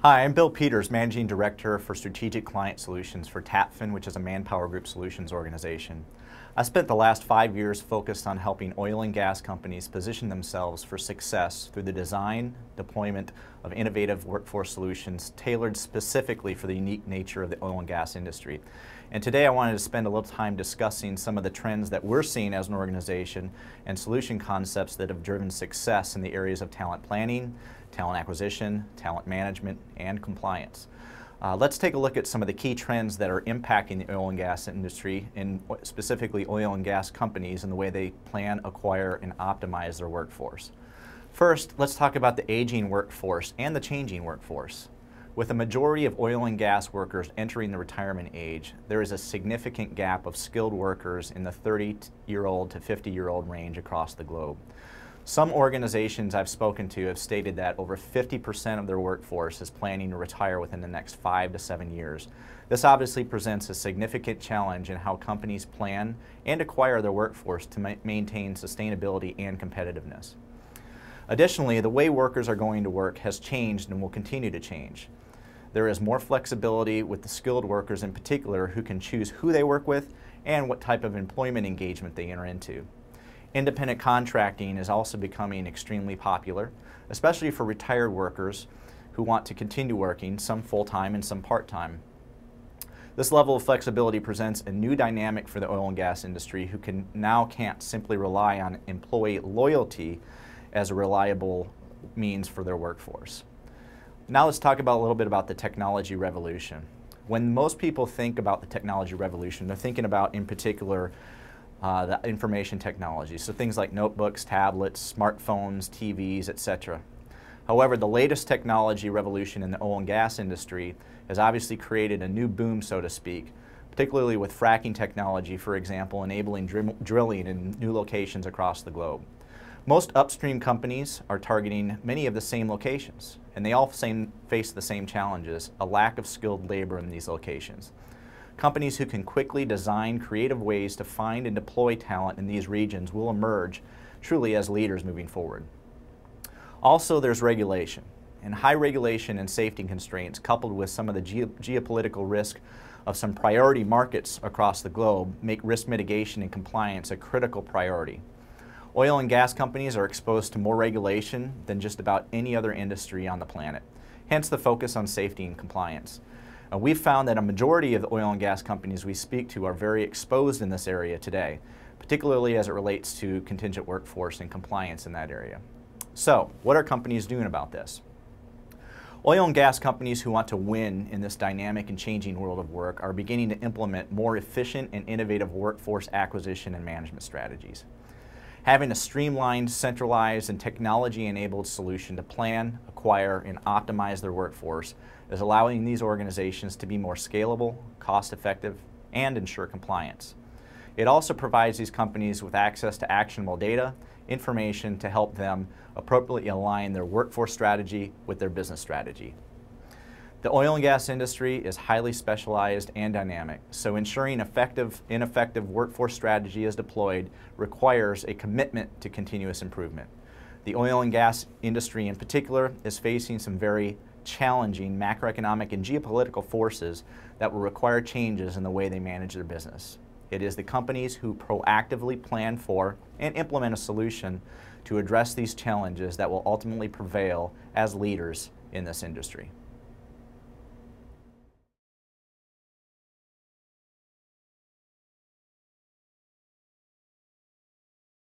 Hi, I'm Bill Peters, Managing Director for Strategic Client Solutions for TAPFIN, which is a Manpower Group Solutions organization. I spent the last 5 years focused on helping oil and gas companies position themselves for success through the design, deployment of innovative workforce solutions tailored specifically for the unique nature of the oil and gas industry. And today I wanted to spend a little time discussing some of the trends that we're seeing as an organization and solution concepts that have driven success in the areas of talent planning, talent acquisition, talent management, and compliance. Let's take a look at some of the key trends that are impacting the oil and gas industry, and specifically oil and gas companies and the way they plan, acquire, and optimize their workforce. First, let's talk about the aging workforce and the changing workforce. With a majority of oil and gas workers entering the retirement age, there is a significant gap of skilled workers in the 30-year-old to 50-year-old range across the globe. Some organizations I've spoken to have stated that over 50% of their workforce is planning to retire within the next 5 to 7 years. This obviously presents a significant challenge in how companies plan and acquire their workforce to maintain sustainability and competitiveness. Additionally, the way workers are going to work has changed and will continue to change. There is more flexibility with the skilled workers in particular who can choose who they work with and what type of employment engagement they enter into. Independent contracting is also becoming extremely popular, especially for retired workers who want to continue working, some full-time and some part-time. This level of flexibility presents a new dynamic for the oil and gas industry who can't simply rely on employee loyalty as a reliable means for their workforce. Now let's talk about a little bit about the technology revolution. When most people think about the technology revolution, they're thinking about, in particular, the information technology, so things like notebooks, tablets, smartphones, TVs, etc. However, the latest technology revolution in the oil and gas industry has obviously created a new boom, so to speak, particularly with fracking technology, for example, enabling drilling in new locations across the globe. Most upstream companies are targeting many of the same locations, and they all face the same challenges: a lack of skilled labor in these locations. Companies who can quickly design creative ways to find and deploy talent in these regions will emerge truly as leaders moving forward. Also, there's regulation, and high regulation and safety constraints coupled with some of the geopolitical risk of some priority markets across the globe make risk mitigation and compliance a critical priority. Oil and gas companies are exposed to more regulation than just about any other industry on the planet, hence the focus on safety and compliance. We've found that a majority of the oil and gas companies we speak to are very exposed in this area today, particularly as it relates to contingent workforce and compliance in that area. So, what are companies doing about this? Oil and gas companies who want to win in this dynamic and changing world of work are beginning to implement more efficient and innovative workforce acquisition and management strategies. Having a streamlined, centralized, and technology-enabled solution to plan, acquire, and optimize their workforce is allowing these organizations to be more scalable, cost-effective, and ensure compliance. It also provides these companies with access to actionable data, information to help them appropriately align their workforce strategy with their business strategy. The oil and gas industry is highly specialized and dynamic, so ensuring ineffective workforce strategy is deployed requires a commitment to continuous improvement. The oil and gas industry in particular is facing some very challenging macroeconomic and geopolitical forces that will require changes in the way they manage their business. It is the companies who proactively plan for and implement a solution to address these challenges that will ultimately prevail as leaders in this industry.